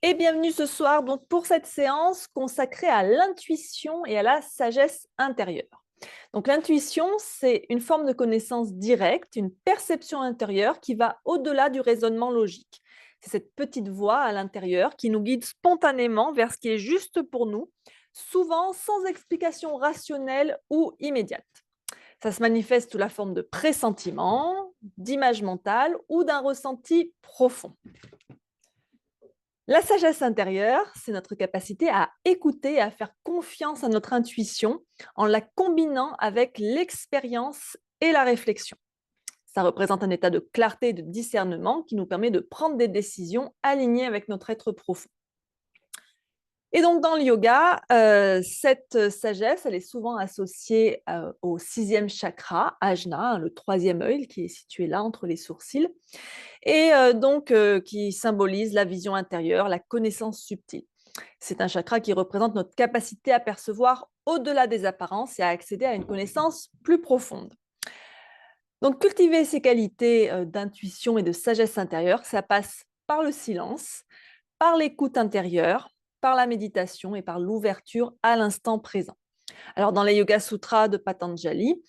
Et bienvenue ce soir donc pour cette séance consacrée à l'intuition et à la sagesse intérieure. Donc l'intuition, c'est une forme de connaissance directe, une perception intérieure qui va au-delà du raisonnement logique. C'est cette petite voix à l'intérieur qui nous guide spontanément vers ce qui est juste pour nous, souvent sans explication rationnelle ou immédiate. Ça se manifeste sous la forme de pressentiments, d'images mentales ou d'un ressenti profond. La sagesse intérieure, c'est notre capacité à écouter et à faire confiance à notre intuition en la combinant avec l'expérience et la réflexion. Ça représente un état de clarté et de discernement qui nous permet de prendre des décisions alignées avec notre être profond. Et donc dans le yoga, cette sagesse, elle est souvent associée au sixième chakra, ajna, hein, le troisième œil qui est situé là entre les sourcils, et qui symbolise la vision intérieure, la connaissance subtile. C'est un chakra qui représente notre capacité à percevoir au-delà des apparences et à accéder à une connaissance plus profonde. Donc cultiver ces qualités d'intuition et de sagesse intérieure, ça passe par le silence, par l'écoute intérieure, par la méditation et par l'ouverture à l'instant présent. Alors dans les Yoga Sutras de Patanjali,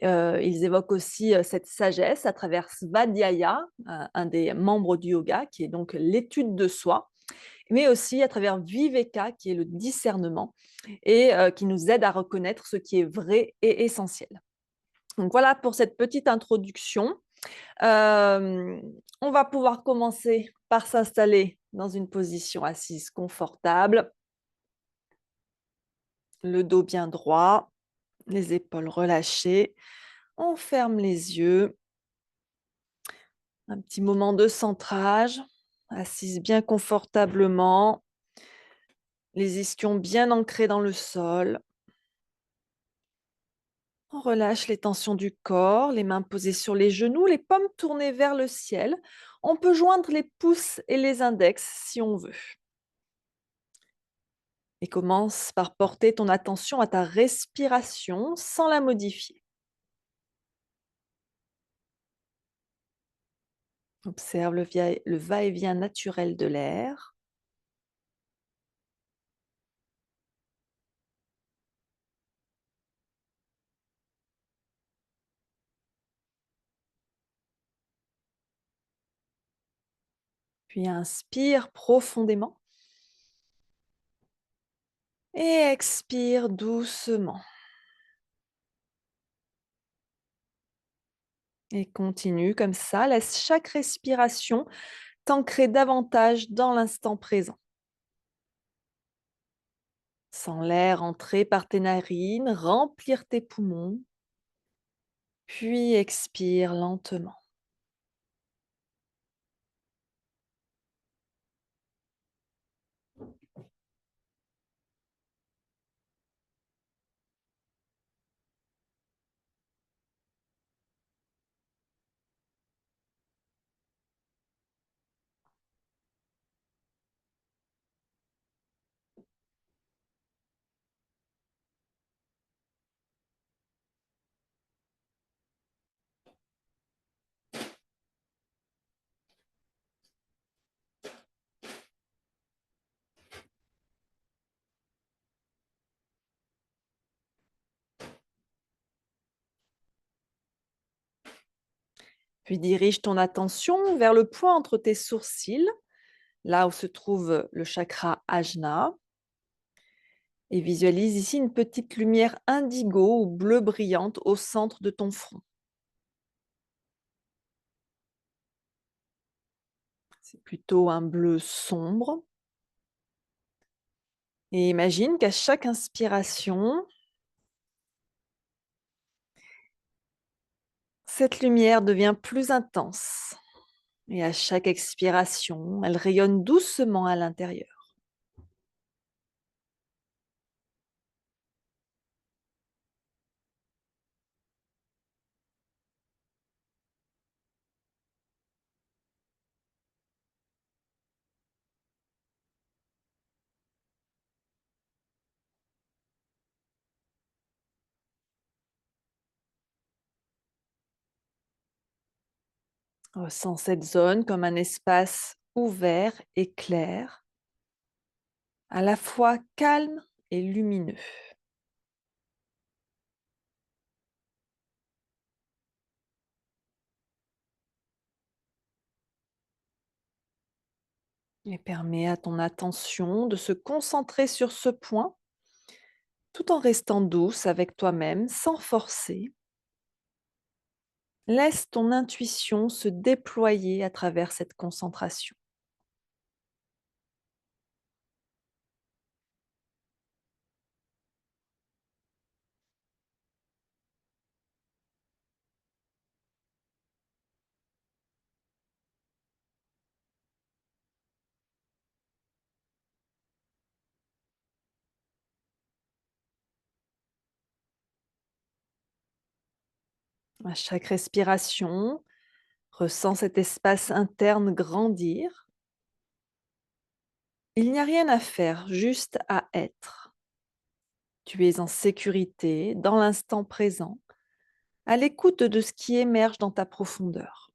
ils évoquent aussi cette sagesse à travers Svadhyaya, un des membres du yoga, qui est donc l'étude de soi, mais aussi à travers Viveka, qui est le discernement, et qui nous aide à reconnaître ce qui est vrai et essentiel. Donc voilà pour cette petite introduction. On va pouvoir commencer par s'installer dans une position assise confortable, le dos bien droit, les épaules relâchées. On ferme les yeux. Un petit moment de centrage, assise bien confortablement, les ischions bien ancrés dans le sol. On relâche les tensions du corps, les mains posées sur les genoux, les paumes tournées vers le ciel. On peut joindre les pouces et les index si on veut. Et commence par porter ton attention à ta respiration sans la modifier. Observe le va-et-vient naturel de l'air. Puis inspire profondément et expire doucement. Et continue comme ça, laisse chaque respiration t'ancrer davantage dans l'instant présent. Sens l'air entrer par tes narines, remplir tes poumons, puis expire lentement. Puis dirige ton attention vers le point entre tes sourcils, là où se trouve le chakra Ajna, et visualise ici une petite lumière indigo ou bleue brillante au centre de ton front. C'est plutôt un bleu sombre. Et imagine qu'à chaque inspiration, cette lumière devient plus intense. Et à chaque expiration, elle rayonne doucement à l'intérieur. Ressens cette zone comme un espace ouvert et clair, à la fois calme et lumineux. Et permet à ton attention de se concentrer sur ce point tout en restant douce avec toi-même sans forcer. Laisse ton intuition se déployer à travers cette concentration. À chaque respiration, ressens cet espace interne grandir. Il n'y a rien à faire, juste à être. Tu es en sécurité, dans l'instant présent, à l'écoute de ce qui émerge dans ta profondeur.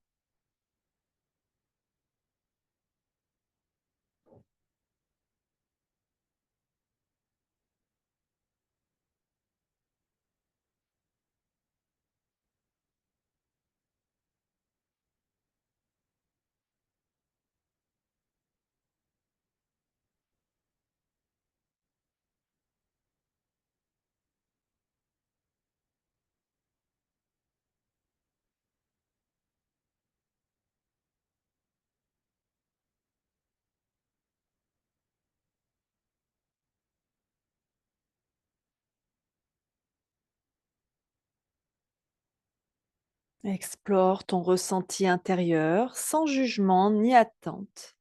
Explore ton ressenti intérieur sans jugement ni attente,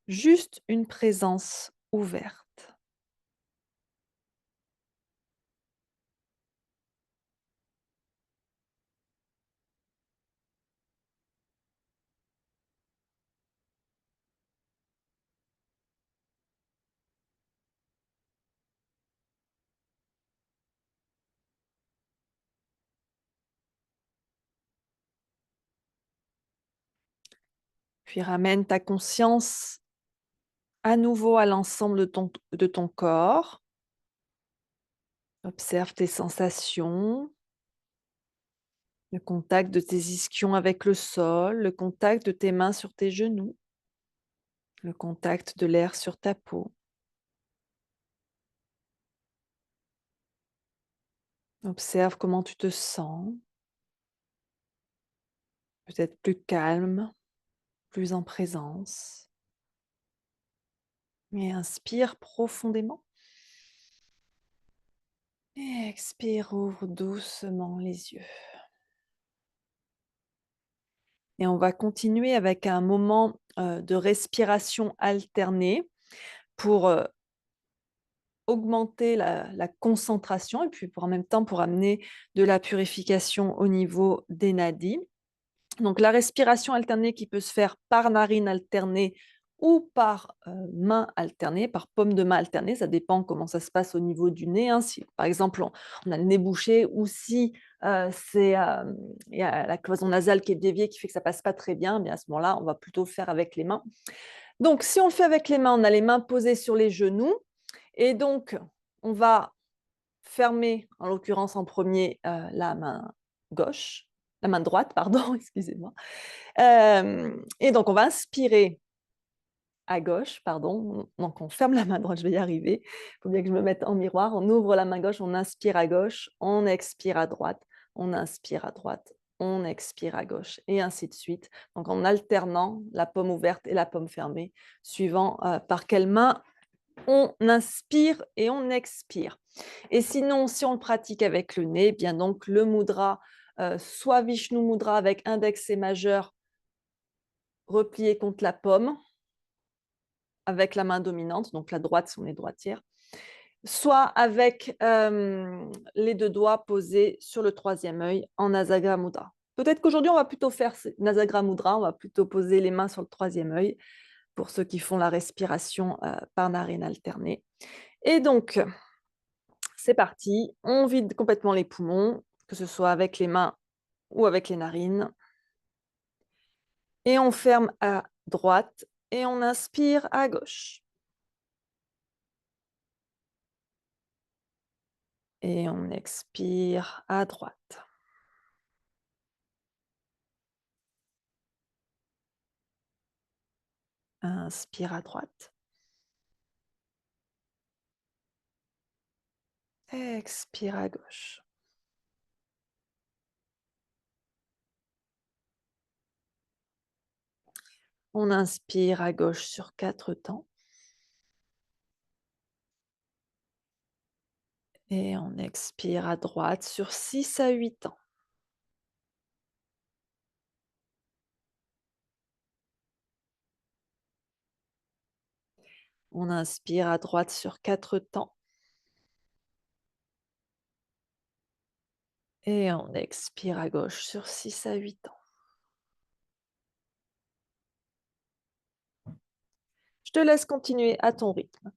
juste une présence ouverte. Puis ramène ta conscience à nouveau à l'ensemble de ton corps. Observe tes sensations, le contact de tes ischions avec le sol, le contact de tes mains sur tes genoux, le contact de l'air sur ta peau. Observe comment tu te sens, peut-être plus calme, plus en présence. Et inspire profondément. Et expire, ouvre doucement les yeux. Et on va continuer avec un moment de respiration alternée pour augmenter la concentration et puis pour en même temps pour amener de la purification au niveau des nadis. Donc la respiration alternée qui peut se faire par narine alternée ou par main alternée, par paume de main alternée, ça dépend comment ça se passe au niveau du nez, hein. Si par exemple on a le nez bouché ou si il y a la cloison nasale qui est déviée qui fait que ça passe pas très bien, bien à ce moment-là on va plutôt le faire avec les mains. Donc si on le fait avec les mains, on a les mains posées sur les genoux et donc on va fermer, en l'occurrence en premier, la main gauche, la main droite, pardon, excusez-moi. Et donc, on va inspirer à gauche, pardon. Donc, on ferme la main droite, je vais y arriver. Il faut bien que je me mette en miroir. On ouvre la main gauche, on inspire à gauche, on expire à droite, on inspire à droite, on expire à gauche, et ainsi de suite. Donc, en alternant la paume ouverte et la paume fermée, suivant par quelle main on inspire et on expire. Et sinon, si on le pratique avec le nez, eh bien donc le mudra, soit Vishnu Mudra avec index et majeur replié contre la paume, avec la main dominante, donc la droite si on est droitière, soit avec les deux doigts posés sur le troisième œil en Nasagra Mudra. Peut-être qu'aujourd'hui, on va plutôt faire Nasagra Mudra, on va plutôt poser les mains sur le troisième œil pour ceux qui font la respiration par narine alternée. Et donc, c'est parti, on vide complètement les poumons, que ce soit avec les mains ou avec les narines. Et on ferme à droite et on inspire à gauche. Et on expire à droite. Inspire à droite. Expire à gauche. On inspire à gauche sur 4 temps. Et on expire à droite sur 6 à 8 temps. On inspire à droite sur 4 temps. Et on expire à gauche sur 6 à 8 temps. Je te laisse continuer à ton rythme.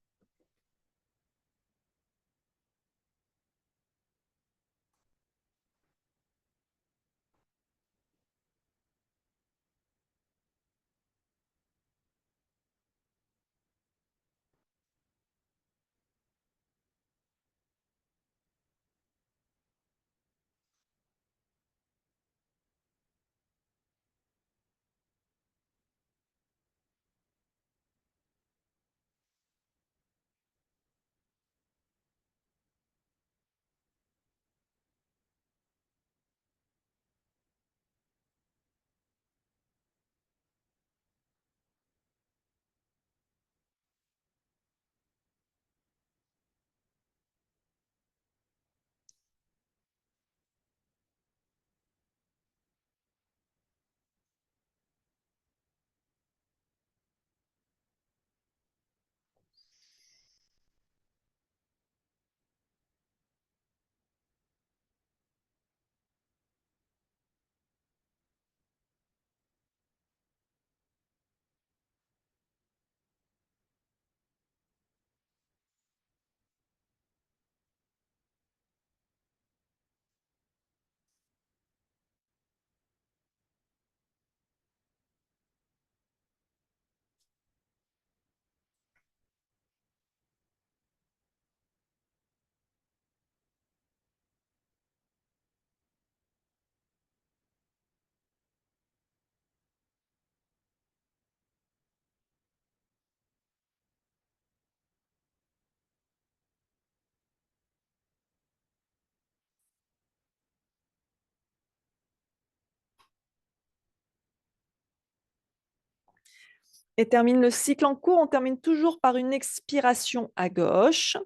Et termine le cycle en cours. On termine toujours par une expiration à gauche.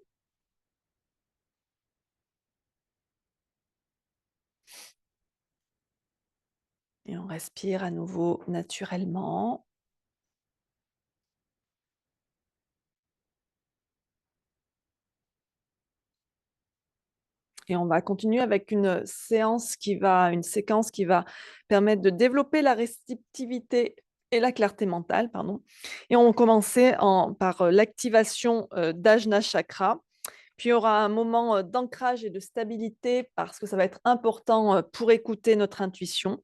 Et on respire à nouveau naturellement. Et on va continuer avec une séquence qui va permettre de développer la réceptivité et la clarté mentale, pardon. Et on va commencer par l'activation d'Ajna Chakra. Puis il y aura un moment d'ancrage et de stabilité parce que ça va être important pour écouter notre intuition.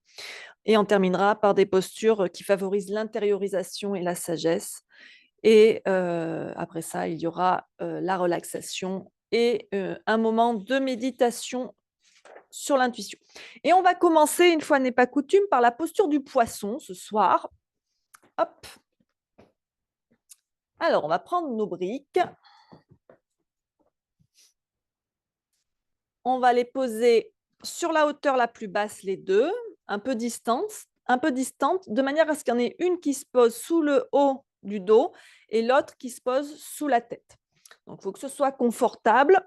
Et on terminera par des postures qui favorisent l'intériorisation et la sagesse. Et après ça, il y aura la relaxation et un moment de méditation sur l'intuition. Et on va commencer, une fois n'est pas coutume, par la posture du poisson ce soir. Hop. Alors, on va prendre nos briques. On va les poser sur la hauteur la plus basse, les deux, un peu distantes, de manière à ce qu'il y en ait une qui se pose sous le haut du dos et l'autre qui se pose sous la tête. Donc, il faut que ce soit confortable.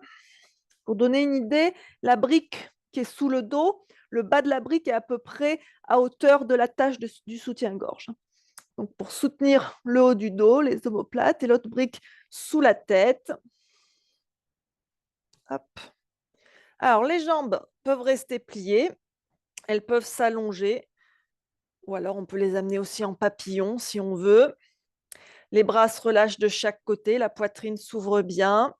Pour donner une idée, la brique qui est sous le dos, le bas de la brique est à peu près à hauteur de la tâche du soutien-gorge. Donc, pour soutenir le haut du dos, les omoplates et l'autre brique sous la tête. Hop. Alors, les jambes peuvent rester pliées, elles peuvent s'allonger, ou alors on peut les amener aussi en papillon si on veut. Les bras se relâchent de chaque côté, la poitrine s'ouvre bien.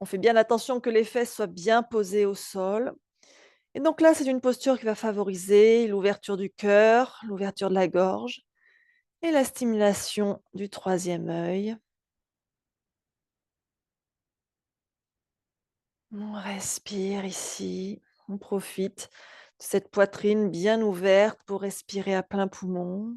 On fait bien attention que les fesses soient bien posées au sol. Et donc là, c'est une posture qui va favoriser l'ouverture du cœur, l'ouverture de la gorge et la stimulation du troisième œil. On respire ici. On profite de cette poitrine bien ouverte pour respirer à plein poumon.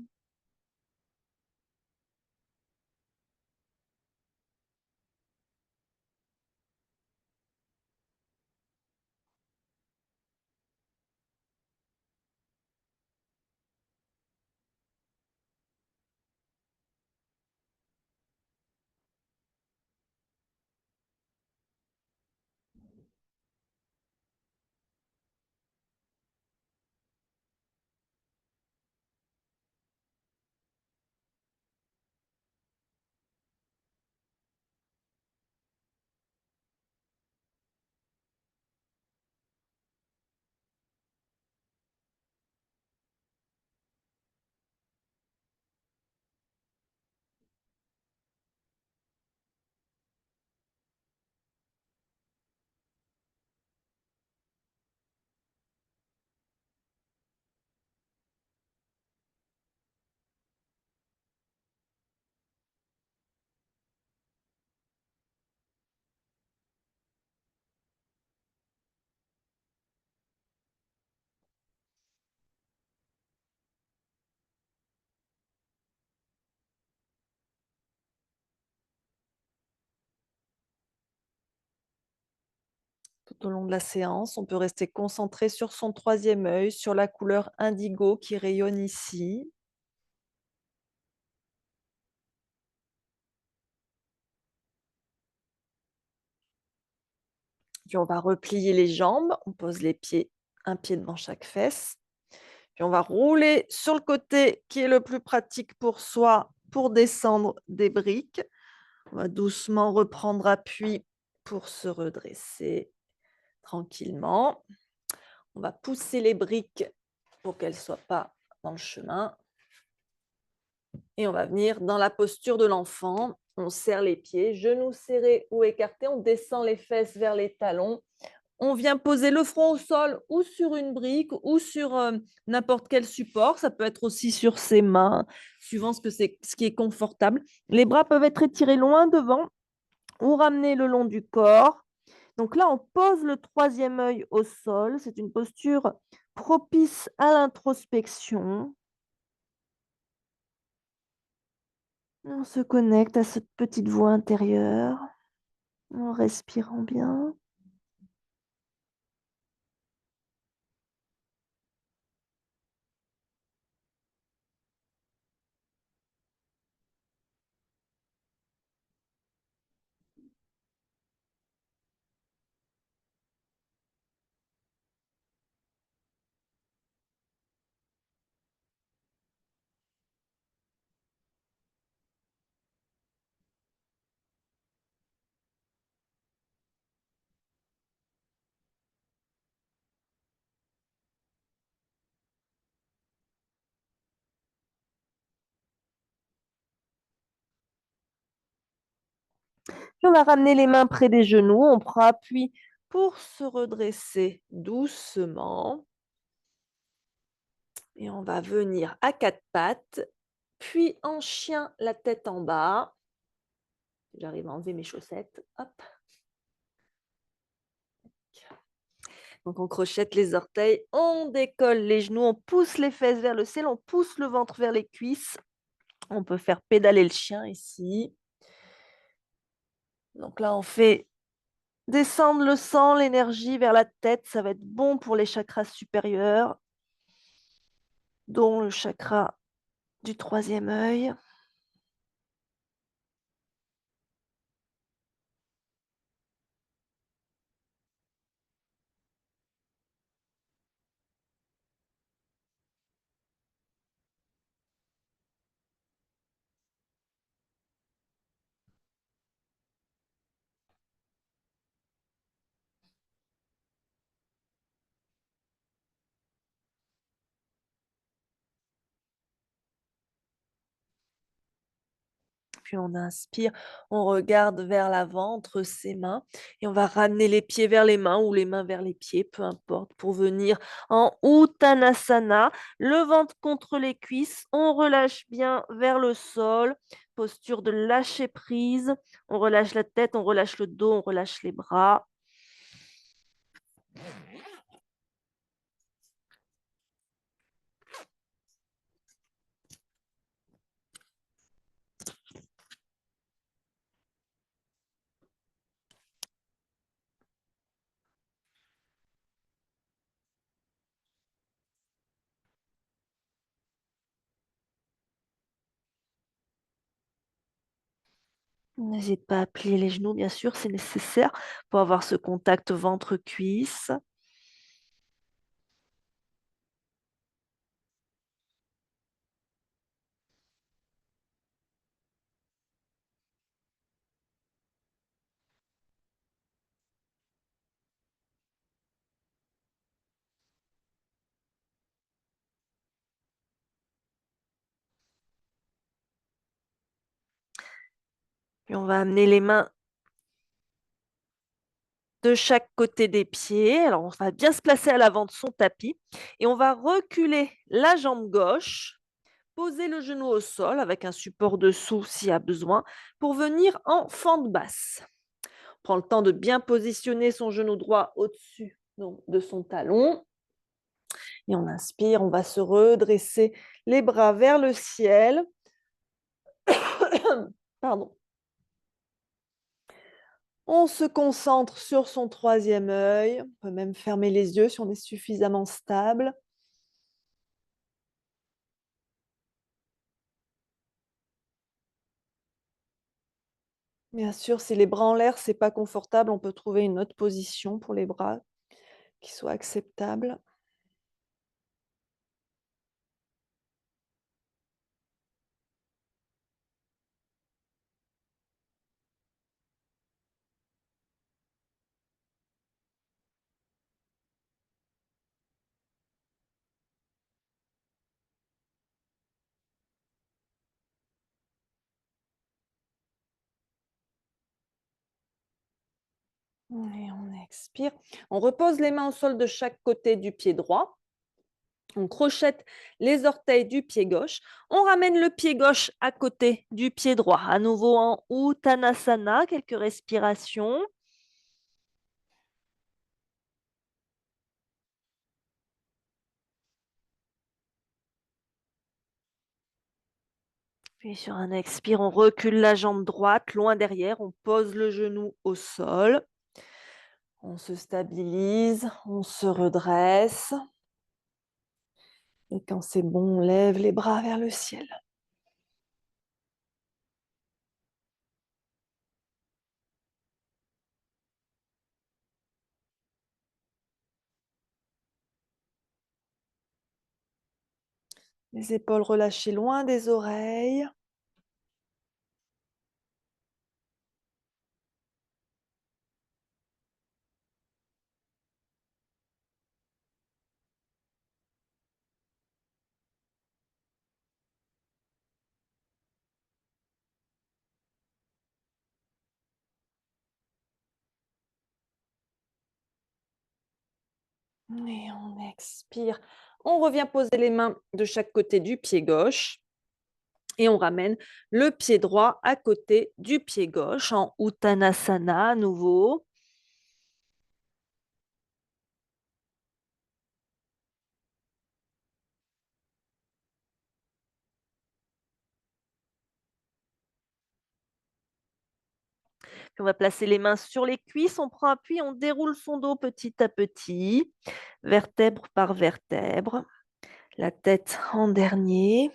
Tout au long de la séance, on peut rester concentré sur son troisième œil, sur la couleur indigo qui rayonne ici. Puis on va replier les jambes, on pose les pieds, un pied devant chaque fesse. Puis on va rouler sur le côté qui est le plus pratique pour soi pour descendre des briques. On va doucement reprendre appui pour se redresser tranquillement. On va pousser les briques pour qu'elles ne soient pas dans le chemin. Et on va venir dans la posture de l'enfant. On serre les pieds, genoux serrés ou écartés. On descend les fesses vers les talons. On vient poser le front au sol ou sur une brique ou sur n'importe quel support. Ça peut être aussi sur ses mains, suivant ce qui est confortable. Les bras peuvent être étirés loin devant ou ramenés le long du corps. Donc là, on pose le troisième œil au sol. C'est une posture propice à l'introspection. On se connecte à cette petite voix intérieure en respirant bien. Puis on va ramener les mains près des genoux. On prend appui pour se redresser doucement. Et on va venir à quatre pattes, puis en chien, la tête en bas. J'arrive à enlever mes chaussettes. Hop. Donc on crochette les orteils, on décolle les genoux, on pousse les fesses vers le ciel, on pousse le ventre vers les cuisses. On peut faire pédaler le chien ici. Donc là, on fait descendre le sang, l'énergie vers la tête. Ça va être bon pour les chakras supérieurs, dont le chakra du troisième œil. Puis on inspire, on regarde vers l'avant entre ses mains et on va ramener les pieds vers les mains ou les mains vers les pieds, peu importe, pour venir en Uttanasana, le ventre contre les cuisses, on relâche bien vers le sol, posture de lâcher prise, on relâche la tête, on relâche le dos, on relâche les bras. N'hésite pas à plier les genoux, bien sûr, c'est nécessaire pour avoir ce contact ventre-cuisse. Puis on va amener les mains de chaque côté des pieds. Alors, on va bien se placer à l'avant de son tapis et on va reculer la jambe gauche, poser le genou au sol avec un support dessous s'il y a besoin pour venir en fente basse. On prend le temps de bien positionner son genou droit au-dessus donc, de son talon. Et on inspire, on va se redresser les bras vers le ciel. Pardon. On se concentre sur son troisième œil. On peut même fermer les yeux si on est suffisamment stable. Bien sûr, si les bras en l'air, c'est pas confortable, on peut trouver une autre position pour les bras qui soit acceptable. Et on expire. On repose les mains au sol de chaque côté du pied droit. On crochette les orteils du pied gauche. On ramène le pied gauche à côté du pied droit. À nouveau en Uttanasana, quelques respirations. Puis sur un expire, on recule la jambe droite loin derrière. On pose le genou au sol. On se stabilise, on se redresse. Et quand c'est bon, on lève les bras vers le ciel. Les épaules relâchées loin des oreilles. Et on expire. On revient poser les mains de chaque côté du pied gauche. Et on ramène le pied droit à côté du pied gauche en Uttanasana à nouveau. Puis on va placer les mains sur les cuisses, on prend appui, on déroule son dos petit à petit, vertèbre par vertèbre. La tête en dernier.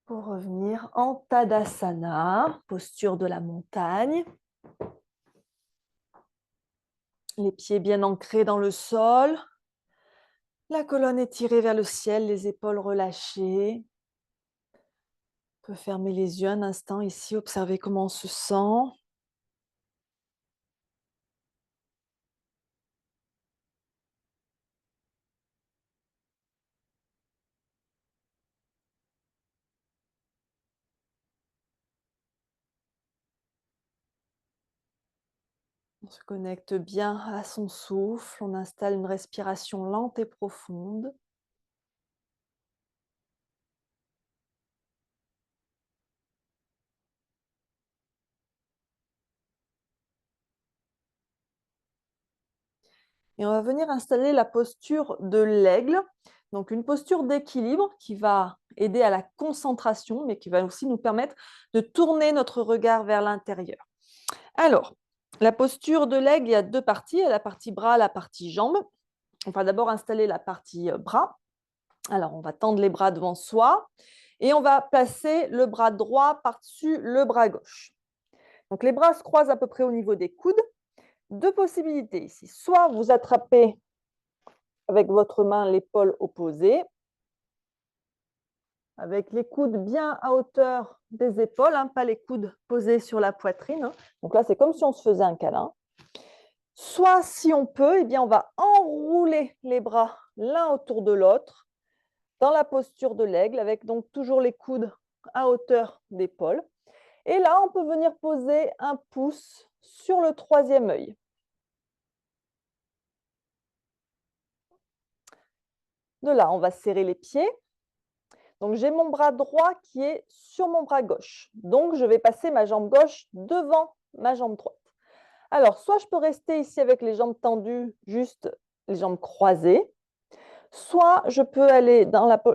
Pour revenir en Tadasana, posture de la montagne. Les pieds bien ancrés dans le sol. La colonne étirée vers le ciel, les épaules relâchées. On peut fermer les yeux un instant ici, observer comment on se sent. On se connecte bien à son souffle. On installe une respiration lente et profonde. Et on va venir installer la posture de l'aigle. Donc une posture d'équilibre qui va aider à la concentration, mais qui va aussi nous permettre de tourner notre regard vers l'intérieur. Alors, la posture de l'aigle, il y a deux parties. Il y a la partie bras, la partie jambes. On va d'abord installer la partie bras. Alors, on va tendre les bras devant soi Et on va placer le bras droit par-dessus le bras gauche. Donc, les bras se croisent à peu près au niveau des coudes. Deux possibilités ici. Soit vous attrapez avec votre main l'épaule opposée, avec les coudes bien à hauteur des épaules, pas les coudes posés sur la poitrine. Donc là, c'est comme si on se faisait un câlin. Soit, si on peut, eh bien, on va enrouler les bras l'un autour de l'autre dans la posture de l'aigle, avec donc toujours les coudes à hauteur d'épaule. Et là, on peut venir poser un pouce sur le troisième œil. De là, on va serrer les pieds. Donc, j'ai mon bras droit qui est sur mon bras gauche. Donc, je vais passer ma jambe gauche devant ma jambe droite. Alors, soit je peux rester ici avec les jambes tendues, juste les jambes croisées, soit je peux aller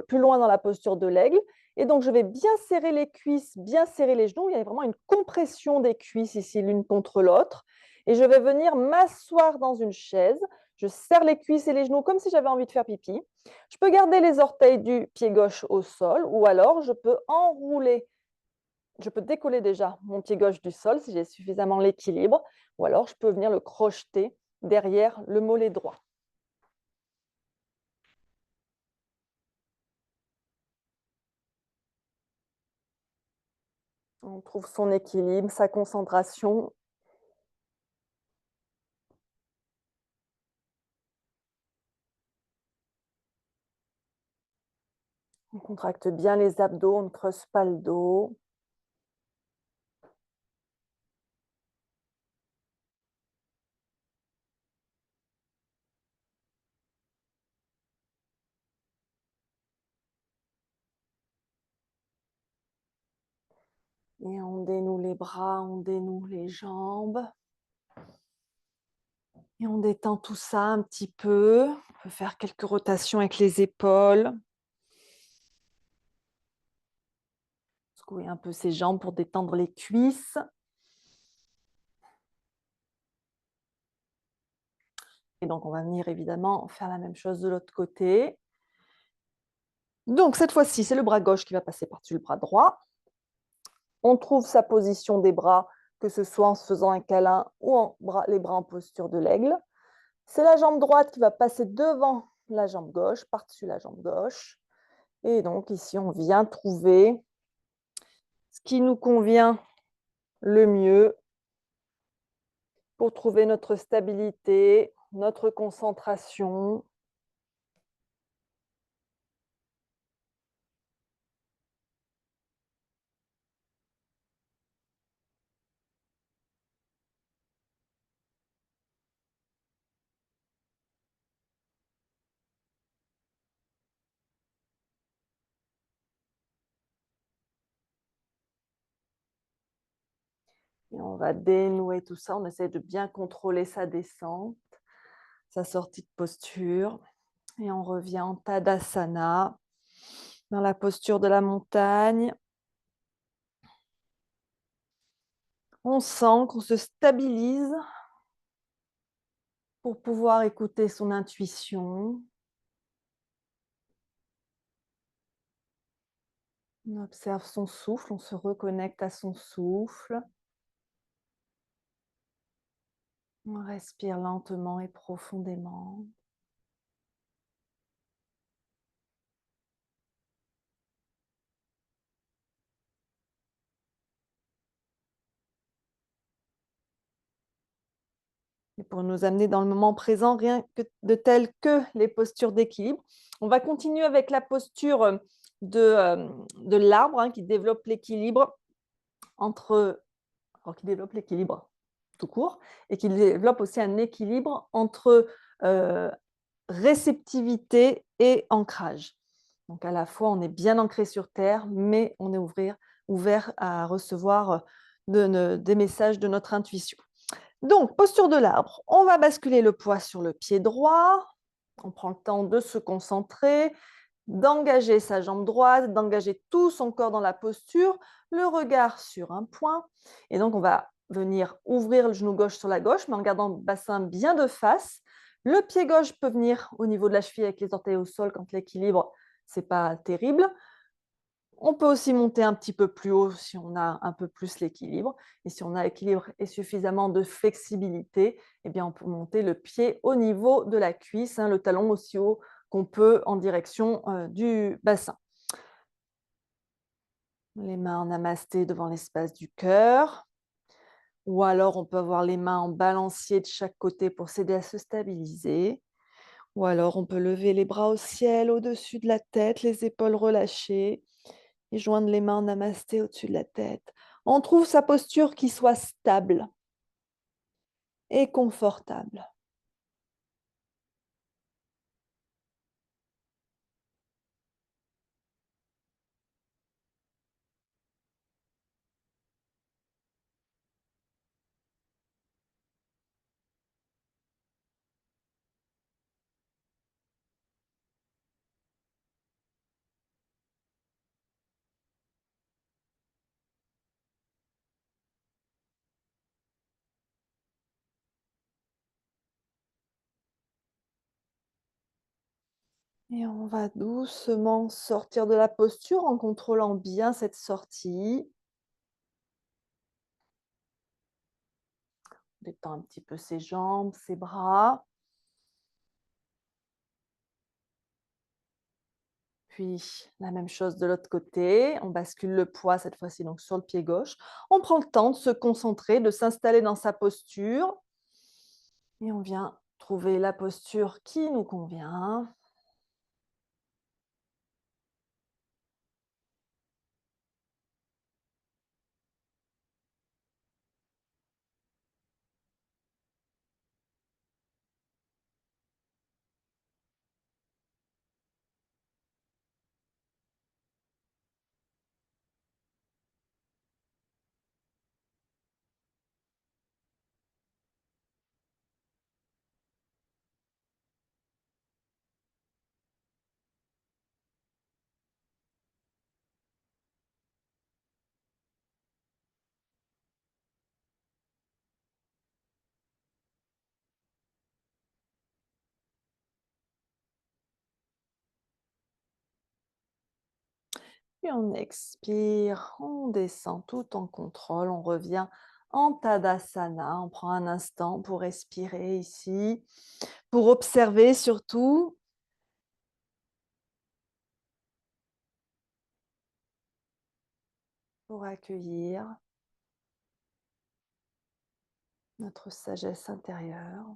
plus loin dans la posture de l'aigle. Et donc, je vais bien serrer les cuisses, bien serrer les genoux. Il y a vraiment une compression des cuisses ici, l'une contre l'autre. Et je vais venir m'asseoir dans une chaise. Je serre les cuisses et les genoux comme si j'avais envie de faire pipi. Je peux garder les orteils du pied gauche au sol ou alors je peux enrouler. Je peux décoller déjà mon pied gauche du sol si j'ai suffisamment l'équilibre ou alors je peux venir le crocheter derrière le mollet droit. On trouve son équilibre, sa concentration. On contracte bien les abdos, on ne creuse pas le dos. Et on dénoue les bras, on dénoue les jambes. Et on détend tout ça un petit peu. On peut faire quelques rotations avec les épaules. Secouer un peu ses jambes pour détendre les cuisses. Et donc, on va venir évidemment faire la même chose de l'autre côté. Donc, cette fois-ci, c'est le bras gauche qui va passer par-dessus le bras droit. On trouve sa position des bras, que ce soit en se faisant un câlin ou les bras en posture de l'aigle. C'est la jambe droite qui va passer devant la jambe gauche, par-dessus la jambe gauche. Et donc, ici, on vient trouver ce qui nous convient le mieux pour trouver notre stabilité, notre concentration. Et on va dénouer tout ça. On essaie de bien contrôler sa descente, sa sortie de posture. Et on revient en Tadasana, dans la posture de la montagne. On sent qu'on se stabilise pour pouvoir écouter son intuition. On observe son souffle, on se reconnecte à son souffle. On respire lentement et profondément. Et pour nous amener dans le moment présent, rien que de tel que les postures d'équilibre. On va continuer avec la posture de l'arbre qui développe l'équilibre qui développe l'équilibre tout court et qui développe aussi un équilibre entre réceptivité et ancrage. Donc à la fois, on est bien ancré sur terre, mais on est ouvert à recevoir des messages de notre intuition. Donc, posture de l'arbre, on va basculer le poids sur le pied droit. On prend le temps de se concentrer, d'engager sa jambe droite, d'engager tout son corps dans la posture, le regard sur un point. Et donc, on va venir ouvrir le genou gauche sur la gauche, mais en gardant le bassin bien de face. Le pied gauche peut venir au niveau de la cheville avec les orteils au sol quand l'équilibre, ce n'est pas terrible. On peut aussi monter un petit peu plus haut si on a un peu plus l'équilibre. Et si on a l'équilibre et suffisamment de flexibilité, eh bien, on peut monter le pied au niveau de la cuisse, le talon aussi haut qu'on peut en direction du bassin. Les mains en namasté devant l'espace du cœur. Ou alors, on peut avoir les mains en balancier de chaque côté pour s'aider à se stabiliser. Ou alors, on peut lever les bras au ciel au-dessus de la tête, les épaules relâchées et joindre les mains en namasté au-dessus de la tête. On trouve sa posture qui soit stable et confortable. Et on va doucement sortir de la posture en contrôlant bien cette sortie. On détend un petit peu ses jambes, ses bras. Puis la même chose de l'autre côté. On bascule le poids cette fois-ci donc sur le pied gauche. On prend le temps de se concentrer, de s'installer dans sa posture. Et on vient trouver la posture qui nous convient. Puis on expire, on descend tout en contrôle, on revient en Tadasana. On prend un instant pour respirer ici, pour observer surtout, pour accueillir notre sagesse intérieure.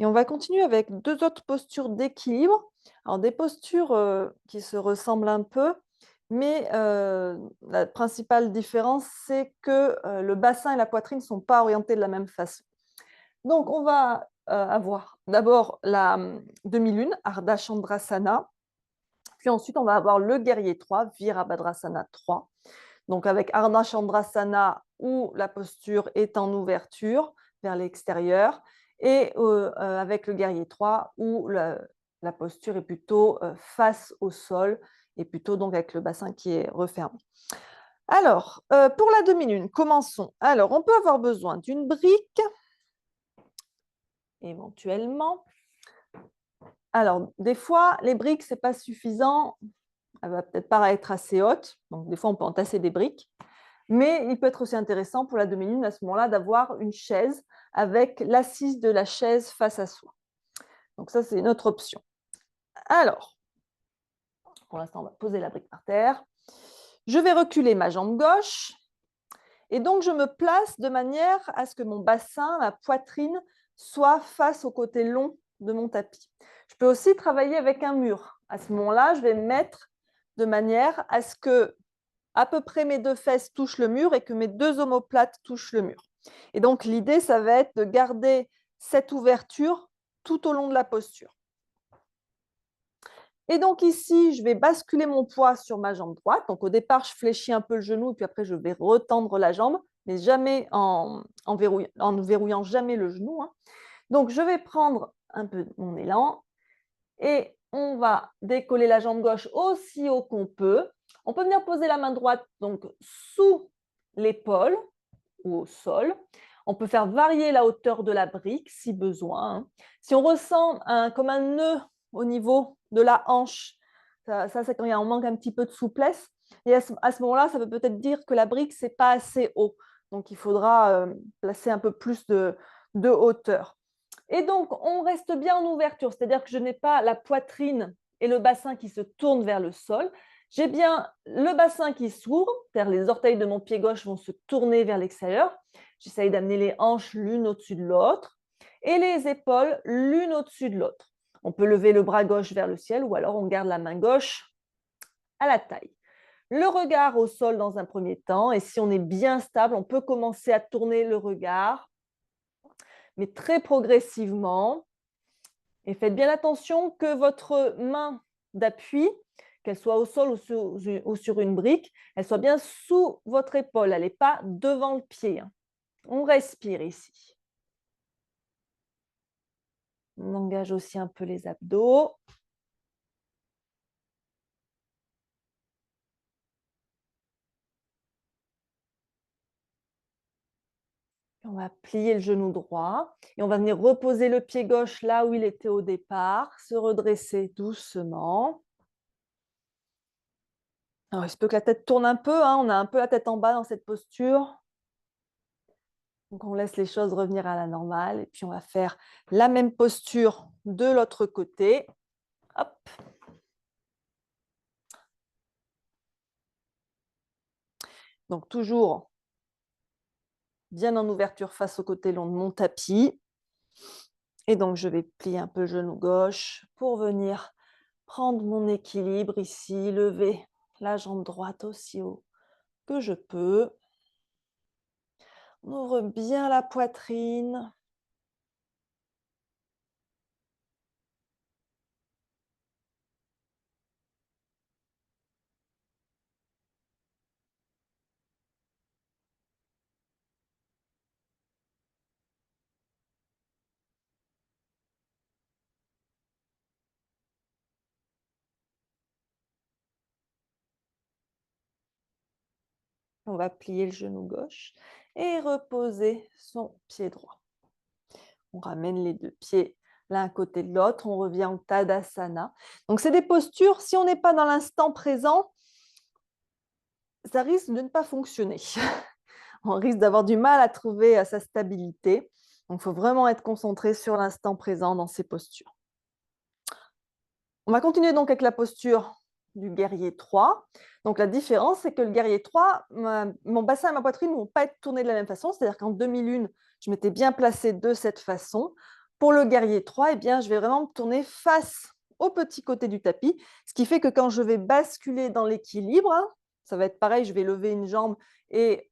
Et on va continuer avec deux autres postures d'équilibre. Alors des postures qui se ressemblent un peu, mais la principale différence, c'est que le bassin et la poitrine ne sont pas orientés de la même façon. Donc on va avoir d'abord la demi-lune, Ardha Chandrasana, puis ensuite on va avoir le guerrier 3, Virabhadrasana 3. Donc avec Ardha Chandrasana, où la posture est en ouverture vers l'extérieur, et avec le guerrier 3, où la posture est plutôt face au sol, et plutôt donc avec le bassin qui est refermé. Alors, pour la demi-lune, commençons. Alors, on peut avoir besoin d'une brique, éventuellement. Alors, des fois, les briques, ce n'est pas suffisant. Elle va peut-être pas être assez haute. Donc, des fois, on peut entasser des briques. Mais il peut être aussi intéressant pour la demi-lune à ce moment-là d'avoir une chaise avec l'assise de la chaise face à soi. Donc ça, c'est une autre option. Alors, pour l'instant, on va poser la brique par terre. Je vais reculer ma jambe gauche. Et donc, je me place de manière à ce que mon bassin, ma poitrine, soit face au côté long de mon tapis. Je peux aussi travailler avec un mur. À ce moment-là, je vais me mettre de manière à ce que à peu près mes deux fesses touchent le mur et que mes deux omoplates touchent le mur. Et donc, l'idée, ça va être de garder cette ouverture tout au long de la posture. Et donc ici, je vais basculer mon poids sur ma jambe droite. Donc au départ, je fléchis un peu le genou, et puis après, je vais retendre la jambe, mais jamais en verrouillant jamais le genou. Donc, je vais prendre un peu mon élan et on va décoller la jambe gauche aussi haut qu'on peut. On peut venir poser la main droite donc sous l'épaule ou au sol. On peut faire varier la hauteur de la brique si besoin, hein. Si on ressent comme un nœud au niveau de la hanche, ça c'est quand on manque un petit peu de souplesse. Et à ce moment-là, ça veut peut-être dire que la brique, c'est pas assez haut. Donc, il faudra placer un peu plus de hauteur. Et donc, on reste bien en ouverture, c'est-à-dire que je n'ai pas la poitrine et le bassin qui se tournent vers le sol. J'ai bien le bassin qui s'ouvre, c'est-à-dire les orteils de mon pied gauche vont se tourner vers l'extérieur. J'essaye d'amener les hanches l'une au-dessus de l'autre et les épaules l'une au-dessus de l'autre. On peut lever le bras gauche vers le ciel ou alors on garde la main gauche à la taille. Le regard au sol dans un premier temps, et si on est bien stable, on peut commencer à tourner le regard, mais très progressivement. Et faites bien attention que votre main d'appui, qu'elle soit au sol ou sur une brique, elle soit bien sous votre épaule, elle n'est pas devant le pied. On respire ici. On engage aussi un peu les abdos. On va plier le genou droit et on va venir reposer le pied gauche là où il était au départ, se redresser doucement. Alors, il se peut que la tête tourne un peu, hein, on a un peu la tête en bas dans cette posture. Donc, on laisse les choses revenir à la normale et puis on va faire la même posture de l'autre côté. Hop. Donc, toujours bien en ouverture face au côté long de mon tapis. Et donc, je vais plier un peu le genou gauche pour venir prendre mon équilibre ici, lever la jambe droite aussi haut que je peux. On ouvre bien la poitrine. On va plier le genou gauche et reposer son pied droit. On ramène les deux pieds l'un à côté de l'autre. On revient en Tadasana. Donc, c'est des postures, si on n'est pas dans l'instant présent, ça risque de ne pas fonctionner. On risque d'avoir du mal à trouver sa stabilité. Donc, il faut vraiment être concentré sur l'instant présent dans ces postures. On va continuer donc avec la posture du guerrier 3. Donc, la différence, c'est que le guerrier 3, mon bassin et ma poitrine ne vont pas être tournés de la même façon. C'est-à-dire qu'en demi-lune, je m'étais bien placée de cette façon. Pour le guerrier 3, eh bien, je vais vraiment me tourner face au petit côté du tapis, ce qui fait que quand je vais basculer dans l'équilibre, hein, ça va être pareil, je vais lever une jambe et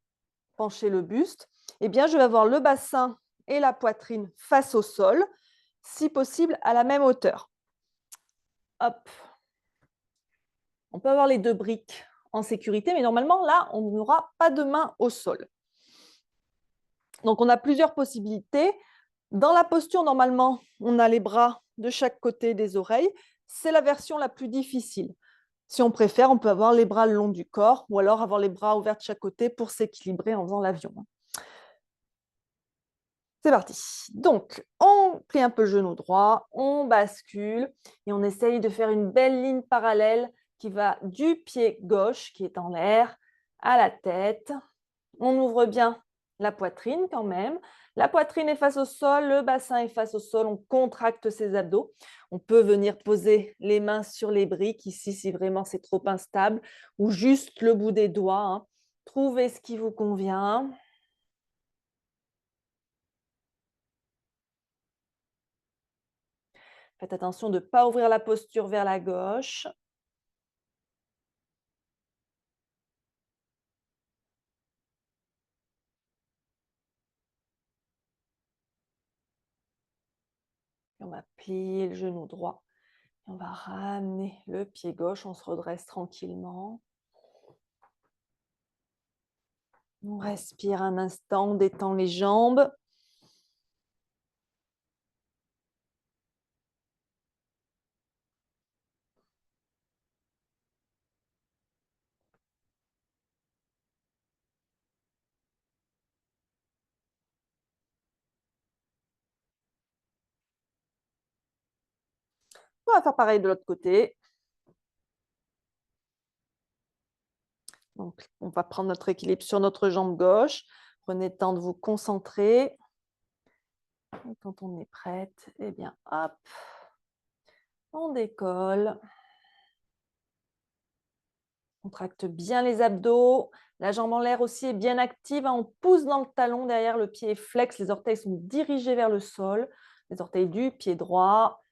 pencher le buste, eh bien, je vais avoir le bassin et la poitrine face au sol, si possible à la même hauteur. Hop. On peut avoir les deux briques en sécurité, mais normalement, là, on n'aura pas de main au sol. Donc, on a plusieurs possibilités. Dans la posture, normalement, on a les bras de chaque côté des oreilles. C'est la version la plus difficile. Si on préfère, on peut avoir les bras le long du corps ou alors avoir les bras ouverts de chaque côté pour s'équilibrer en faisant l'avion. C'est parti. Donc, on plie un peu le genou droit, on bascule et on essaye de faire une belle ligne parallèle qui va du pied gauche qui est en l'air à la tête. On ouvre bien la poitrine quand même. La poitrine est face au sol, le bassin est face au sol, on contracte ses abdos. On peut venir poser les mains sur les briques ici si vraiment c'est trop instable ou juste le bout des doigts, hein. Trouvez ce qui vous convient. Faites attention de ne pas ouvrir la posture vers la gauche. On va plier le genou droit. On va ramener le pied gauche. On se redresse tranquillement. On respire un instant, on détend les jambes. va faire pareil de l'autre côté. Donc, on va prendre notre équilibre sur notre jambe gauche. Prenez le temps de vous concentrer. Et quand on est prête, eh bien, hop, on décolle. On tracte bien les abdos. La jambe en l'air aussi est bien active. On pousse dans le talon. Derrière, le pied est flex. Les orteils sont dirigés vers le sol. Les orteils du pied droit.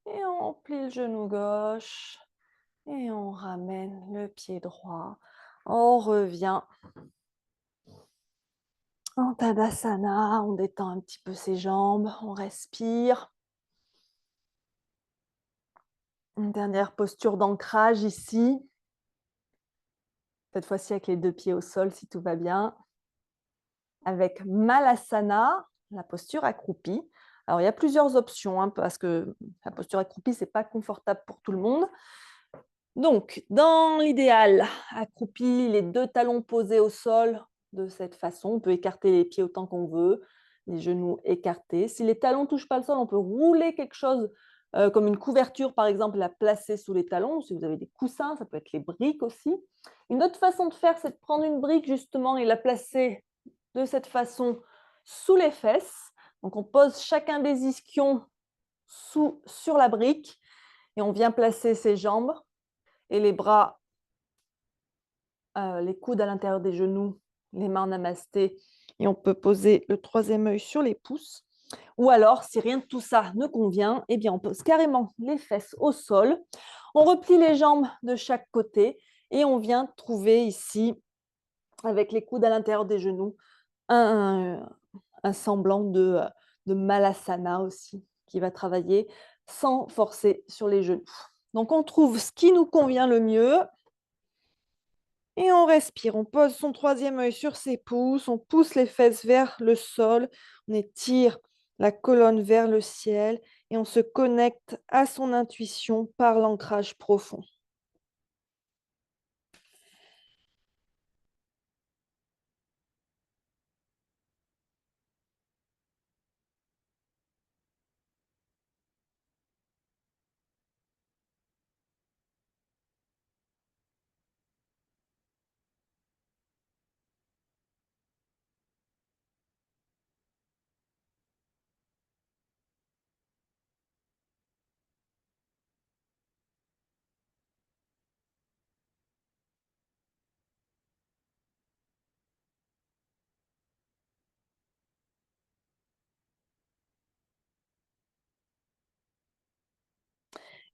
Et on plie le genou gauche. Et on ramène le pied droit. On revient en Tadasana. On détend un petit peu ses jambes. On respire. Une dernière posture d'ancrage ici. Cette fois-ci avec les deux pieds au sol si tout va bien. Avec Malasana, la posture accroupie. Alors, il y a plusieurs options parce que la posture accroupie, ce n'est pas confortable pour tout le monde. Donc, dans l'idéal, accroupi, les deux talons posés au sol de cette façon. On peut écarter les pieds autant qu'on veut, les genoux écartés. Si les talons ne touchent pas le sol, on peut rouler quelque chose comme une couverture, par exemple, la placer sous les talons. Si vous avez des coussins, ça peut être les briques aussi. Une autre façon de faire, c'est de prendre une brique justement et la placer de cette façon sous les fesses. Donc, on pose chacun des ischions sur la brique et on vient placer ses jambes et les bras, les coudes à l'intérieur des genoux, les mains en namasté. Et on peut poser le troisième œil sur les pouces. Ou alors, si rien de tout ça ne convient, eh bien, on pose carrément les fesses au sol. On replie les jambes de chaque côté et on vient trouver ici, avec les coudes à l'intérieur des genoux, un semblant de Malasana aussi, qui va travailler sans forcer sur les genoux. Donc, on trouve ce qui nous convient le mieux. Et on respire, on pose son troisième œil sur ses pouces, on pousse les fesses vers le sol, on étire la colonne vers le ciel et on se connecte à son intuition par l'ancrage profond.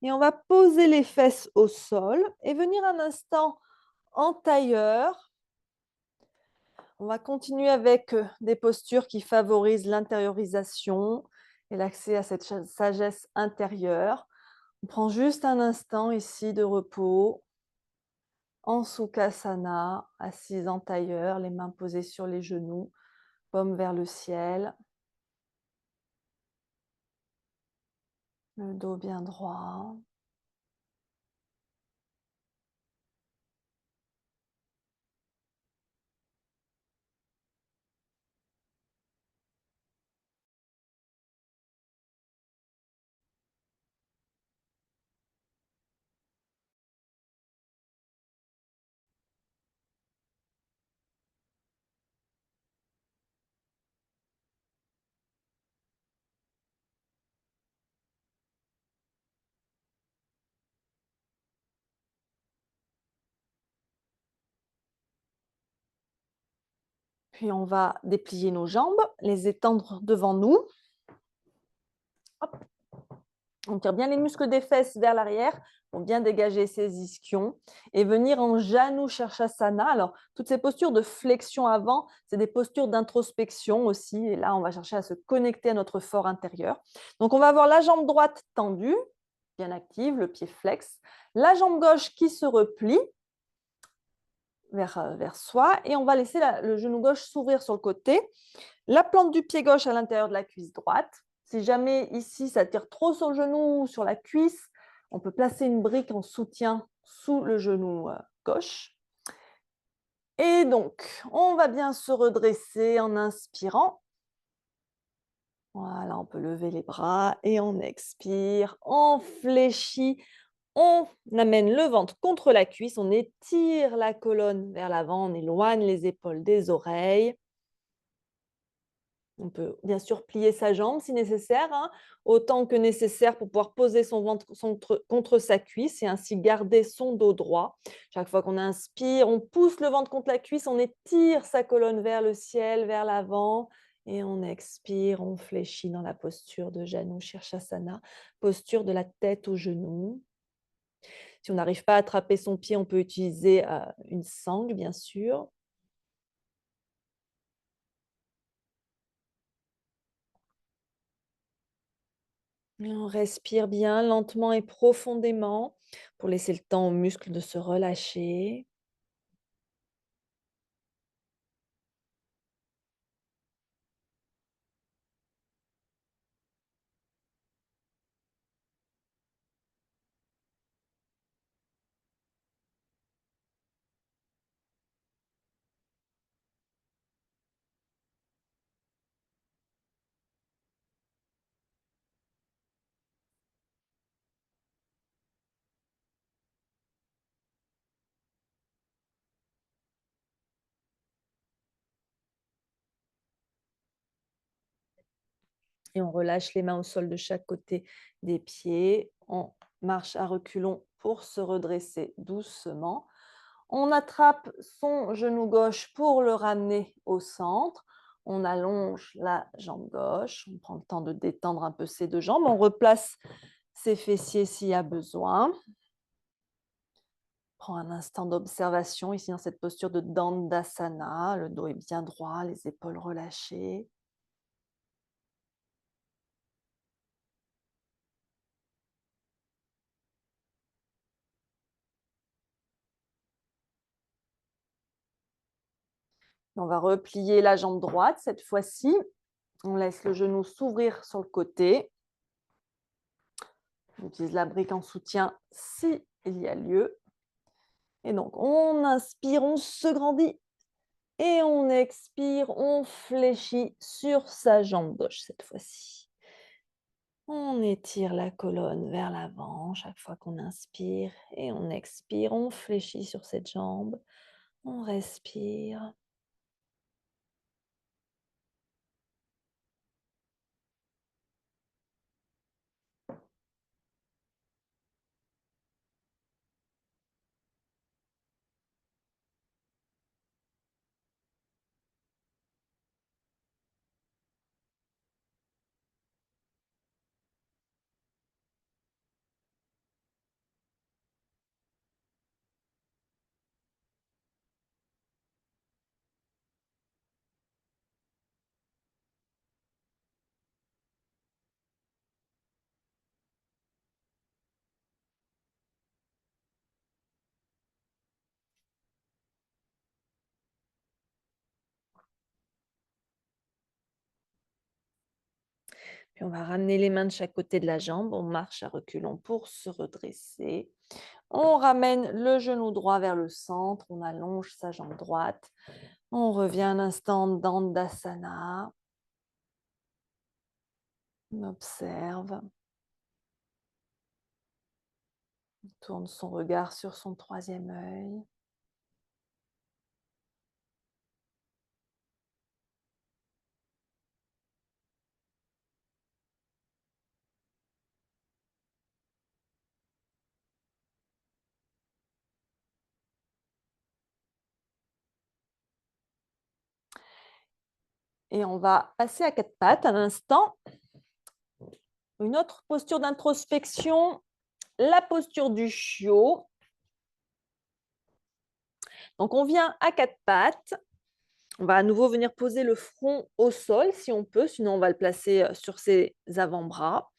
Et on va poser les fesses au sol et venir un instant en tailleur. On va continuer avec des postures qui favorisent l'intériorisation et l'accès à cette sagesse intérieure. On prend juste un instant ici de repos en Sukhasana, assise en tailleur, les mains posées sur les genoux, paume vers le ciel, le dos bien droit. Puis on va déplier nos jambes, les étendre devant nous. Hop. On tire bien les muscles des fesses vers l'arrière pour bien dégager ses ischions et venir en Janu Shirshasana. Alors, toutes ces postures de flexion avant, c'est des postures d'introspection aussi. Et là, on va chercher à se connecter à notre fort intérieur. Donc, on va avoir la jambe droite tendue, bien active, le pied flex. La jambe gauche qui se replie. vers soi et on va laisser le genou gauche s'ouvrir sur le côté. La plante du pied gauche à l'intérieur de la cuisse droite. Si jamais ici ça tire trop sur le genou ou sur la cuisse, on peut placer une brique en soutien sous le genou gauche. Et donc, on va bien se redresser en inspirant. Voilà, on peut lever les bras et on expire, on fléchit, on amène le ventre contre la cuisse, on étire la colonne vers l'avant, on éloigne les épaules des oreilles. On peut bien sûr plier sa jambe si nécessaire, hein, autant que nécessaire pour pouvoir poser son ventre contre sa cuisse et ainsi garder son dos droit. Chaque fois qu'on inspire, on pousse le ventre contre la cuisse, on étire sa colonne vers le ciel, vers l'avant. Et on expire, on fléchit dans la posture de Janu Shirshasana, posture de la tête aux genoux. Si on n'arrive pas à attraper son pied, on peut utiliser une sangle, bien sûr. Et on respire bien, lentement et profondément, pour laisser le temps aux muscles de se relâcher. Et on relâche les mains au sol de chaque côté des pieds. On marche à reculons pour se redresser doucement. On attrape son genou gauche pour le ramener au centre. On allonge la jambe gauche. On prend le temps de détendre un peu ses deux jambes. On replace ses fessiers s'il y a besoin. Prends un instant d'observation ici dans cette posture de Dandasana. Le dos est bien droit, les épaules relâchées. On va replier la jambe droite cette fois-ci. On laisse le genou s'ouvrir sur le côté. On utilise la brique en soutien s'il y a lieu. Et donc, on inspire, on se grandit. Et on expire, on fléchit sur sa jambe gauche cette fois-ci. On étire la colonne vers l'avant chaque fois qu'on inspire. Et on expire, on fléchit sur cette jambe. On respire. Puis on va ramener les mains de chaque côté de la jambe. On marche à reculons pour se redresser. On ramène le genou droit vers le centre. On allonge sa jambe droite. On revient un instant dans Dandasana. On observe. On tourne son regard sur son troisième œil. Et on va passer à quatre pattes un instant. Une autre posture d'introspection, la posture du chiot. Donc on vient à quatre pattes. On va à nouveau venir poser le front au sol si on peut, sinon on va le placer sur ses avant-bras.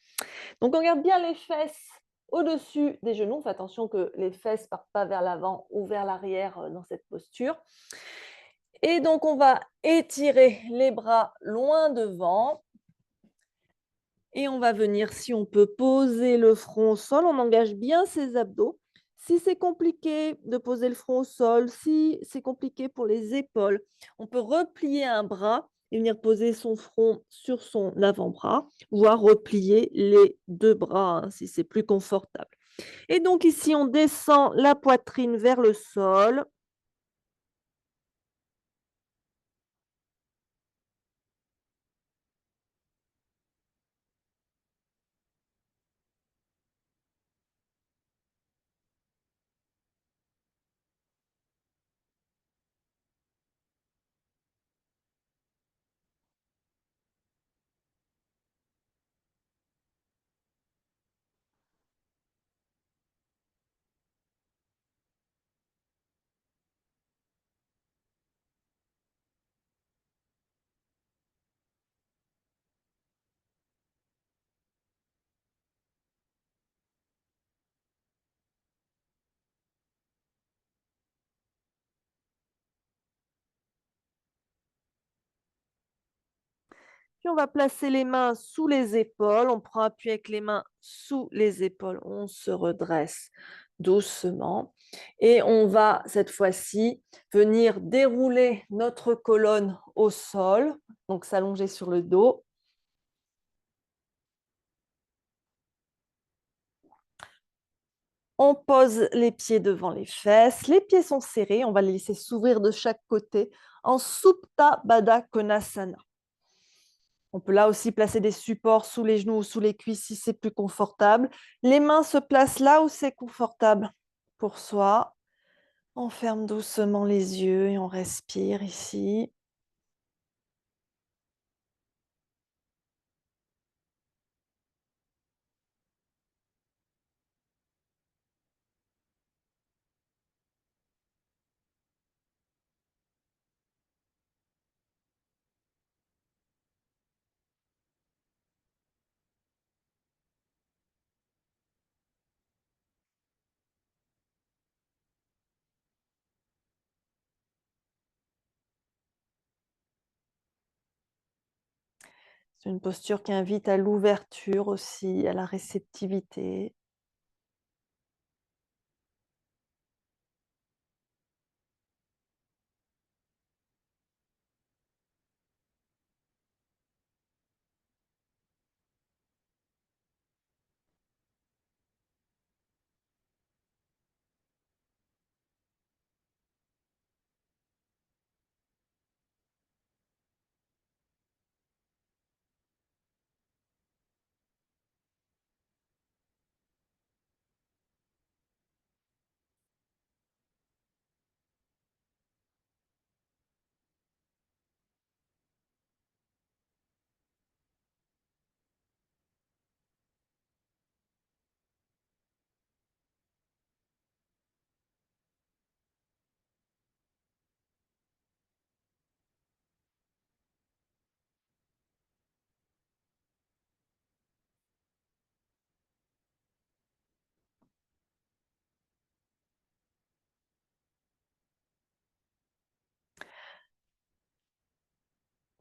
Donc on garde bien les fesses au-dessus des genoux. Fais attention que les fesses ne partent pas vers l'avant ou vers l'arrière dans cette posture. Et donc, on va étirer les bras loin devant. Et on va venir, si on peut, poser le front au sol. On engage bien ses abdos. Si c'est compliqué de poser le front au sol, si c'est compliqué pour les épaules, on peut replier un bras et venir poser son front sur son avant-bras, voire replier les deux bras si c'est plus confortable. Et donc ici, on descend la poitrine vers le sol. Puis on va placer les mains sous les épaules. On prend appui avec les mains sous les épaules. On se redresse doucement. Et on va cette fois-ci venir dérouler notre colonne au sol. Donc s'allonger sur le dos. On pose les pieds devant les fesses. Les pieds sont serrés. On va les laisser s'ouvrir de chaque côté en Supta Baddha Konasana. On peut là aussi placer des supports sous les genoux ou sous les cuisses si c'est plus confortable. Les mains se placent là où c'est confortable pour soi. On ferme doucement les yeux et on respire ici. C'est une posture qui invite à l'ouverture aussi, à la réceptivité.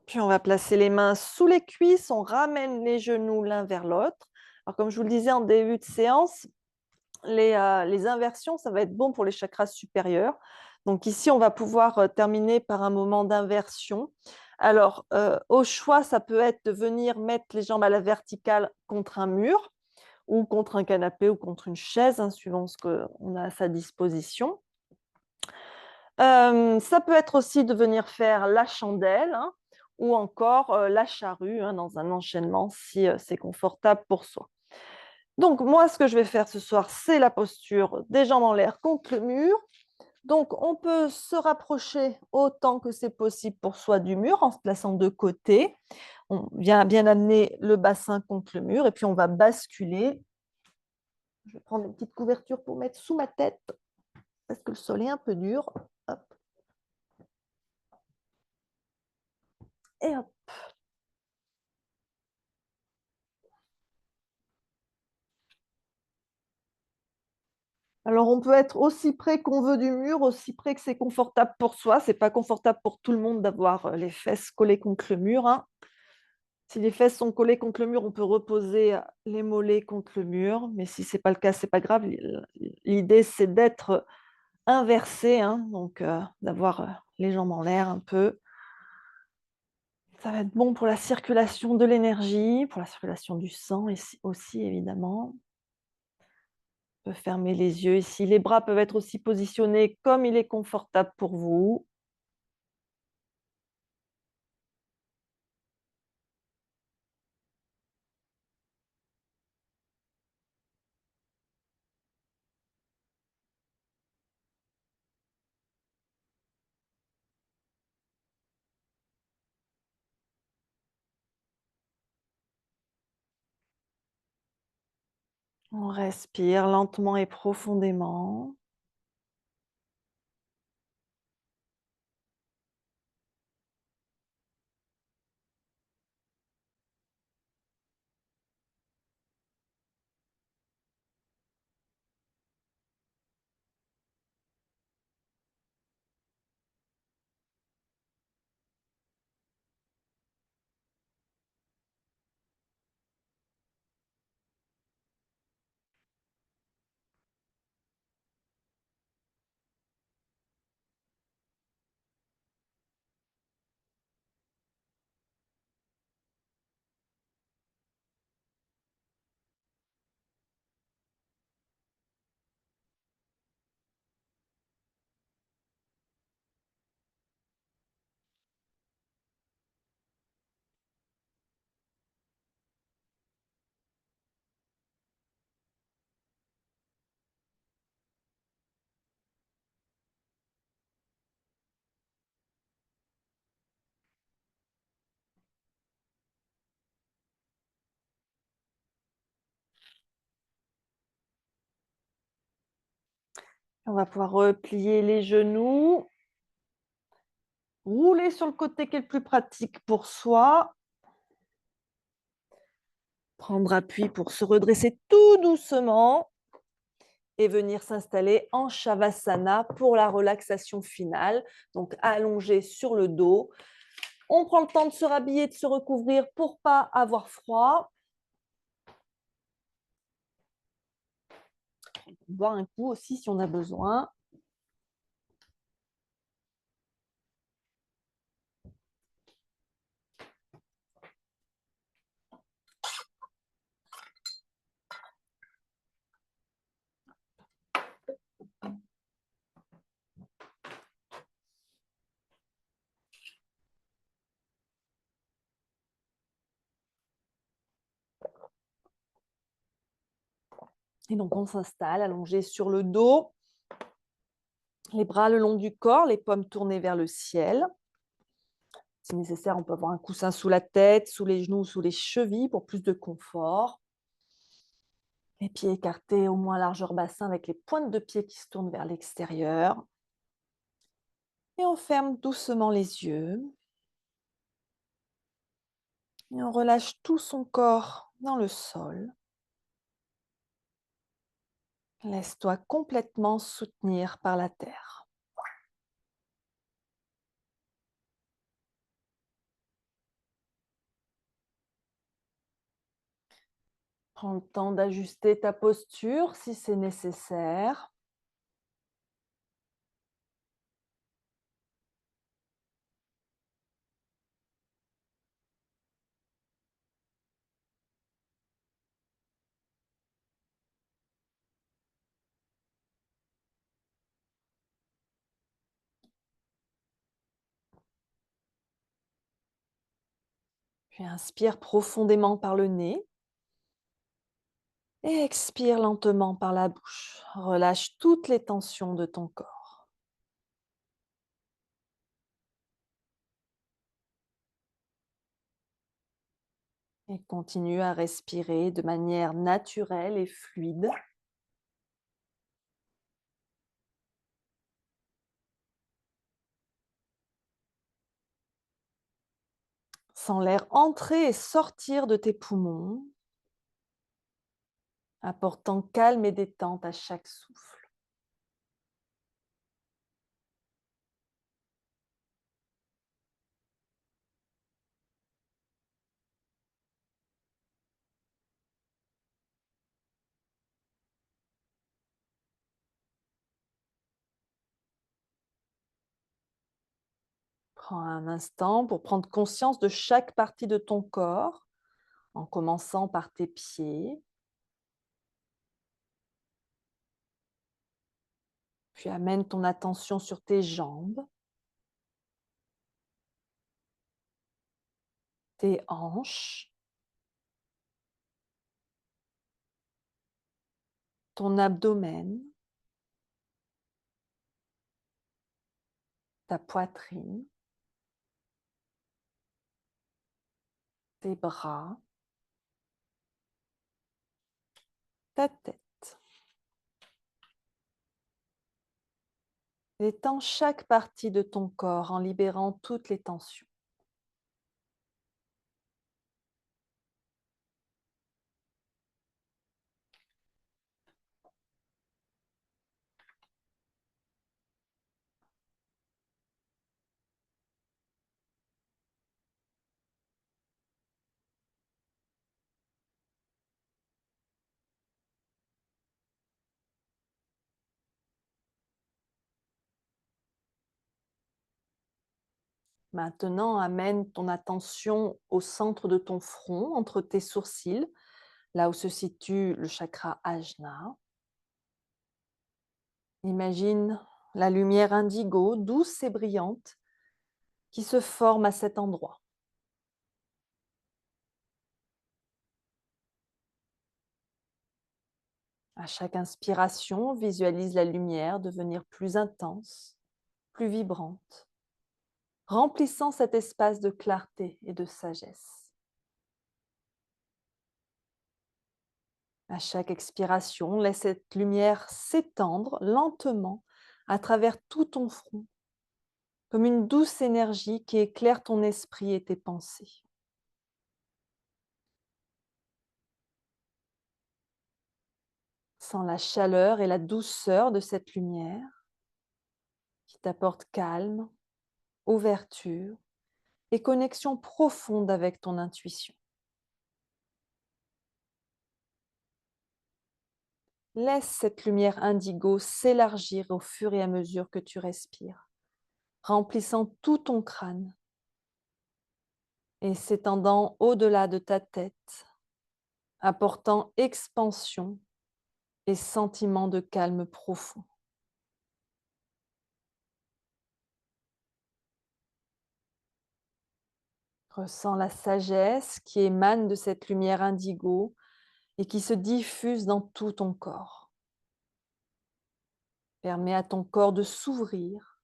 Puis on va placer les mains sous les cuisses, on ramène les genoux l'un vers l'autre. Alors comme je vous le disais en début de séance, les inversions, ça va être bon pour les chakras supérieurs. Donc ici, on va pouvoir terminer par un moment d'inversion. Alors, au choix, ça peut être de venir mettre les jambes à la verticale contre un mur ou contre un canapé ou contre une chaise, hein, suivant ce qu'on a à sa disposition. Ça peut être aussi de venir faire la chandelle, hein, ou encore la charrue, hein, dans un enchaînement si c'est confortable pour soi. Donc, moi, ce que je vais faire ce soir, c'est la posture des jambes en l'air contre le mur. Donc, on peut se rapprocher autant que c'est possible pour soi du mur en se plaçant de côté. On vient bien amener le bassin contre le mur et puis on va basculer. Je vais prendre une petite couverture pour mettre sous ma tête parce que le sol est un peu dur. Hop. Et hop. Alors, on peut être aussi près qu'on veut du mur, aussi près que c'est confortable pour soi. C'est pas confortable pour tout le monde d'avoir, les fesses collées contre le mur, hein. Si les fesses sont collées contre le mur, on peut reposer, les mollets contre le mur, mais si c'est pas le cas, c'est pas grave. L'idée, c'est d'être inversé, hein, donc d'avoir, les jambes en l'air un peu. Ça va être bon pour la circulation de l'énergie, pour la circulation du sang et aussi évidemment. On peut fermer les yeux ici. Les bras peuvent être aussi positionnés comme il est confortable pour vous. On respire lentement et profondément. On va pouvoir replier les genoux, rouler sur le côté qui est le plus pratique pour soi. Prendre appui pour se redresser tout doucement et venir s'installer en Shavasana pour la relaxation finale. Donc allongé sur le dos. On prend le temps de se rhabiller, de se recouvrir pour pas avoir froid. Boire un coup aussi si on a besoin. Et donc on s'installe allongé sur le dos, les bras le long du corps, les paumes tournées vers le ciel. Si nécessaire, on peut avoir un coussin sous la tête, sous les genoux, sous les chevilles pour plus de confort. Les pieds écartés au moins largeur bassin avec les pointes de pied qui se tournent vers l'extérieur. Et on ferme doucement les yeux. Et on relâche tout son corps dans le sol. Laisse-toi complètement soutenir par la terre. Prends le temps d'ajuster ta posture si c'est nécessaire. Puis inspire profondément par le nez. Et expire lentement par la bouche. Relâche toutes les tensions de ton corps. Et continue à respirer de manière naturelle et fluide. Sens l'air entrer et sortir de tes poumons, apportant calme et détente à chaque souffle. Prends un instant pour prendre conscience de chaque partie de ton corps, en commençant par tes pieds, puis amène ton attention sur tes jambes, tes hanches, ton abdomen, ta poitrine, tes bras, ta tête. Détends chaque partie de ton corps en libérant toutes les tensions. Maintenant, amène ton attention au centre de ton front, entre tes sourcils, là où se situe le chakra Ajna. Imagine la lumière indigo, douce et brillante, qui se forme à cet endroit. À chaque inspiration, visualise la lumière devenir plus intense, plus vibrante, remplissant cet espace de clarté et de sagesse. À chaque expiration, laisse cette lumière s'étendre lentement à travers tout ton front, comme une douce énergie qui éclaire ton esprit et tes pensées. Sens la chaleur et la douceur de cette lumière qui t'apporte calme, ouverture et connexion profonde avec ton intuition. Laisse cette lumière indigo s'élargir au fur et à mesure que tu respires, remplissant tout ton crâne et s'étendant au-delà de ta tête, apportant expansion et sentiment de calme profond. Ressens la sagesse qui émane de cette lumière indigo et qui se diffuse dans tout ton corps. Permets à ton corps de s'ouvrir,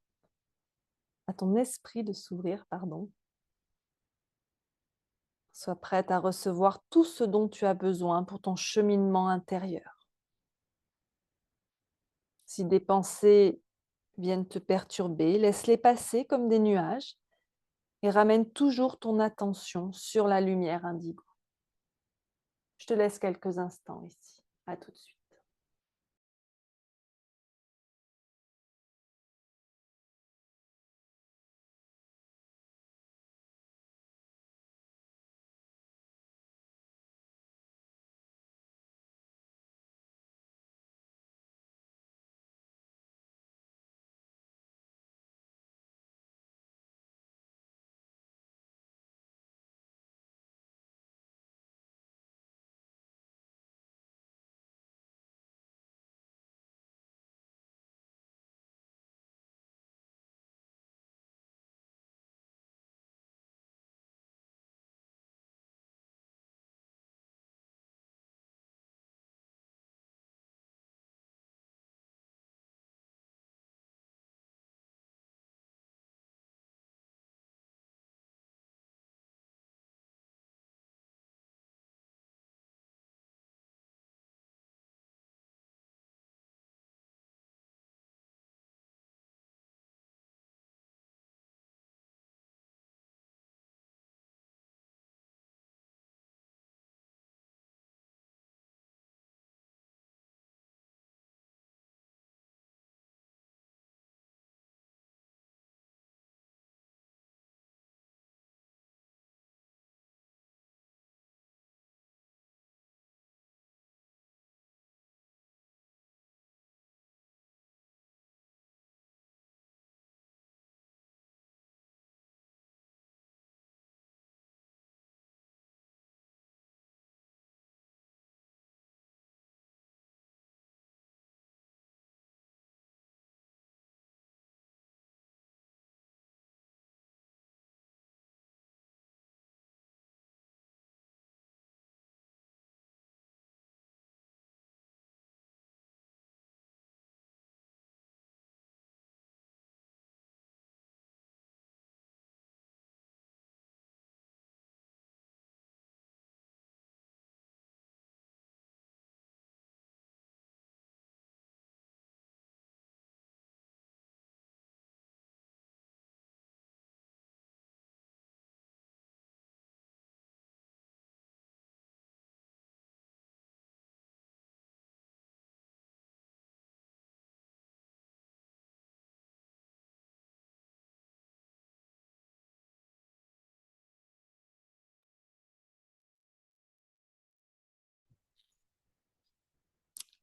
à ton esprit de s'ouvrir, pardon. Sois prête à recevoir tout ce dont tu as besoin pour ton cheminement intérieur. Si des pensées viennent te perturber, laisse-les passer comme des nuages et ramène toujours ton attention sur la lumière indigo. Je te laisse quelques instants ici. À tout de suite.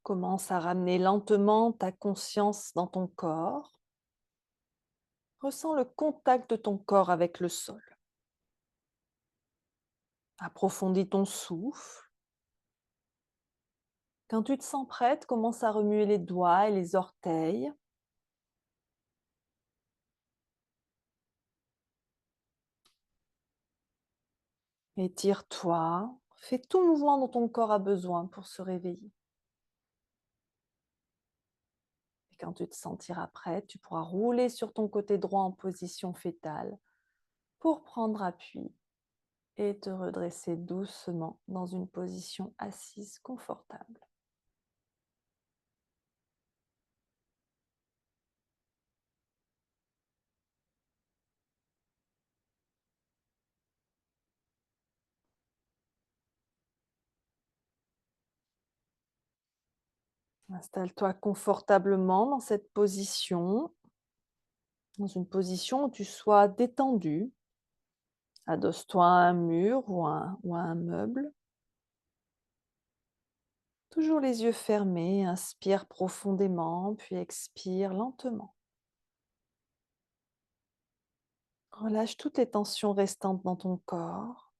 Commence à ramener lentement ta conscience dans ton corps. Ressens le contact de ton corps avec le sol. Approfondis ton souffle. Quand tu te sens prête, commence à remuer les doigts et les orteils. Étire-toi. Fais tout mouvement dont ton corps a besoin pour se réveiller. Et quand tu te sentiras prête, tu pourras rouler sur ton côté droit en position fétale pour prendre appui et te redresser doucement dans une position assise confortable. Installe-toi confortablement dans cette position, dans une position où tu sois détendu. Adosse-toi à un mur ou à un meuble. Toujours les yeux fermés, inspire profondément, puis expire lentement. Relâche toutes les tensions restantes dans ton corps.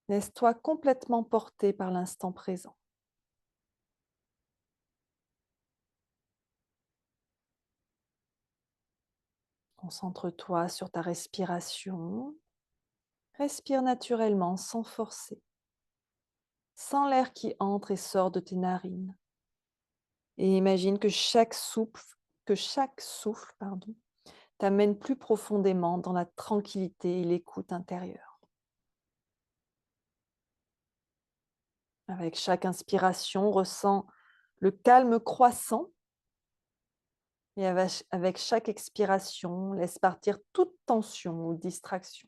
Laisse-toi complètement porter par l'instant présent. Concentre-toi sur ta respiration. Respire naturellement, sans forcer. Sens l'air qui entre et sort de tes narines. Et imagine que chaque souffle, t'amène plus profondément dans la tranquillité et l'écoute intérieure. Avec chaque inspiration, ressens le calme croissant et avec chaque expiration, laisse partir toute tension ou distraction.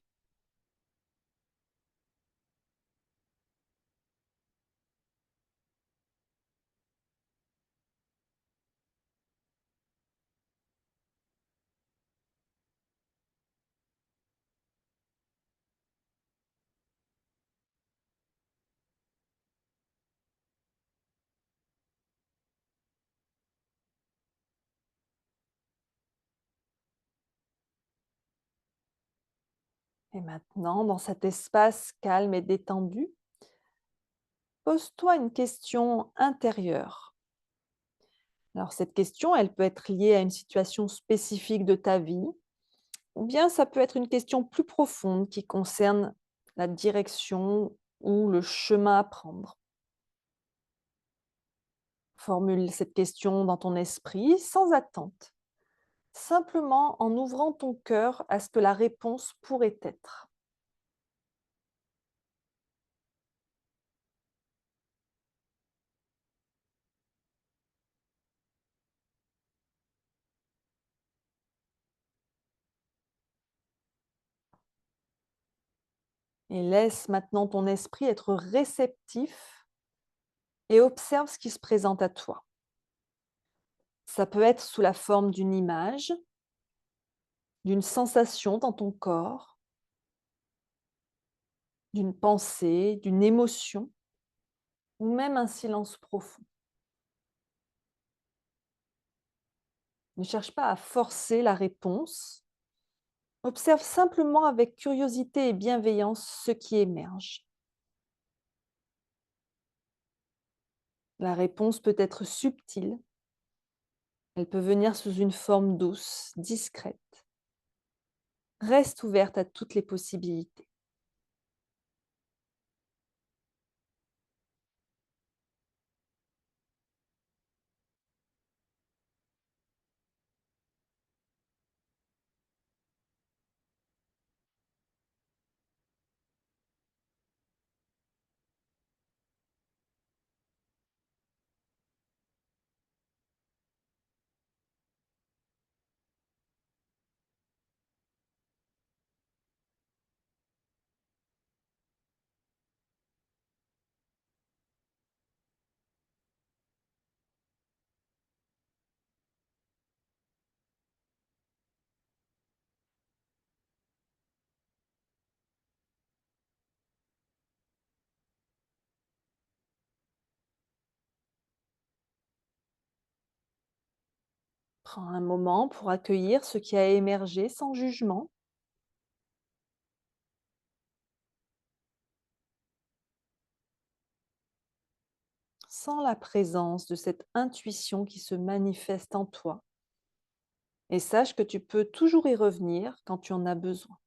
Et maintenant, dans cet espace calme et détendu, pose-toi une question intérieure. Alors cette question, elle peut être liée à une situation spécifique de ta vie, ou bien ça peut être une question plus profonde qui concerne la direction ou le chemin à prendre. Formule cette question dans ton esprit sans attente, simplement en ouvrant ton cœur à ce que la réponse pourrait être. Et laisse maintenant ton esprit être réceptif et observe ce qui se présente à toi. Ça peut être sous la forme d'une image, d'une sensation dans ton corps, d'une pensée, d'une émotion ou même un silence profond. Ne cherche pas à forcer la réponse. Observe simplement avec curiosité et bienveillance ce qui émerge. La réponse peut être subtile. Elle peut venir sous une forme douce, discrète. Reste ouverte à toutes les possibilités. Prends un moment pour accueillir ce qui a émergé sans jugement. Sens la présence de cette intuition qui se manifeste en toi et sache que tu peux toujours y revenir quand tu en as besoin.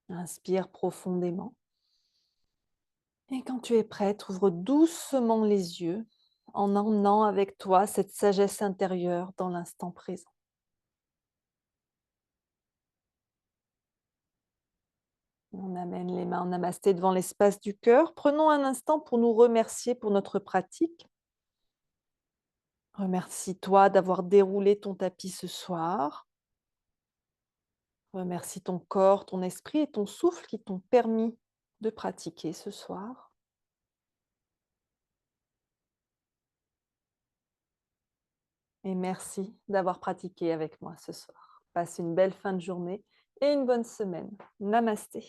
Inspire profondément et quand tu es prête, ouvre doucement les yeux en emmenant avec toi cette sagesse intérieure dans l'instant présent. On amène les mains en namasté devant l'espace du cœur. Prenons un instant pour nous remercier pour notre pratique. Remercie-toi d'avoir déroulé ton tapis ce soir. Remercie ton corps, ton esprit et ton souffle qui t'ont permis de pratiquer ce soir. Et merci d'avoir pratiqué avec moi ce soir. Passe une belle fin de journée et une bonne semaine. Namasté.